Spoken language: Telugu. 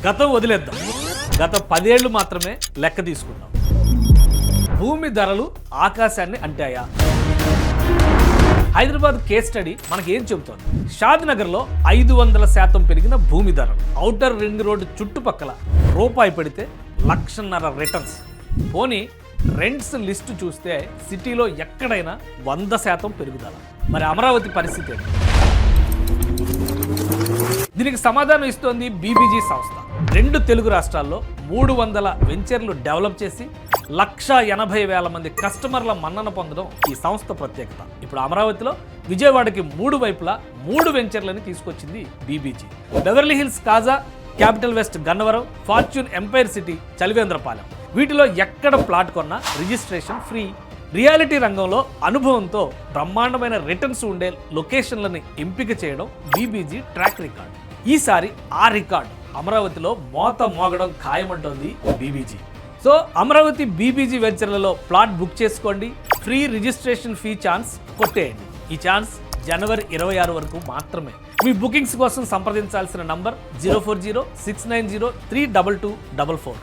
గతం వదిలేద్దాం, గత 10 ఏళ్లు మాత్రమే లెక్క తీసుకుందాం. భూమి ధరలు ఆకాశాన్ని అంటాయా? హైదరాబాద్ కేస్ స్టడీ మనకేం చెబుతోంది? షాద్ నగర్లో 500% పెరిగిన భూమి ధరలు. ఔటర్ రింగ్ రోడ్డు చుట్టుపక్కల రూపాయి పెడితే 1,50,000 రిటర్న్స్. పోనీ రెంట్స్ లిస్టు చూస్తే సిటీలో ఎక్కడైనా 100% పెరుగుదల. మరి అమరావతి పరిస్థితి ఏంటి? దీనికి సమాధానం ఇస్తోంది బీబీజీ సంస్థ. 2 తెలుగు రాష్ట్రాల్లో 300 వెంచర్లు డెవలప్ చేసి 1,80,000 మంది కస్టమర్ల మన్నన పొందడం ఈ సంస్థ ప్రత్యేకత. ఇప్పుడు అమరావతిలో విజయవాడకి 3 వైపులా 3 వెంచర్లని తీసుకొచ్చింది BBG. Beverly Hills Kaza, capital west Gannavaram, fortune empire city Chalivendrapalem. వీటిలో ఎక్కడ ప్లాట్ కొన్నా రిజిస్ట్రేషన్ ఫ్రీ. రియాలిటీ రంగంలో అనుభవంతో బ్రహ్మాండమైన రిటర్న్స్ ఉండే లొకేషన్లని ఎంపిక చేయడం బీబీజీ ట్రాక్ రికార్డ్. ఈసారి ఆ రికార్డ్ అమరావతిలో మోత మోగడం ఖాయమంటోంది బీబీజీ. సో అమరావతి బీబీజీ వెంచర్లలో ప్లాట్ బుక్ చేసుకోండి. ఫ్రీ రిజిస్ట్రేషన్ ఫీ ఛాన్స్ కొట్టేయండి. ఈ ఛాన్స్ జనవరి 26 వరకు మాత్రమే. మీ బుకింగ్స్ కోసం సంప్రదించాల్సిన నంబర్ 04069032244.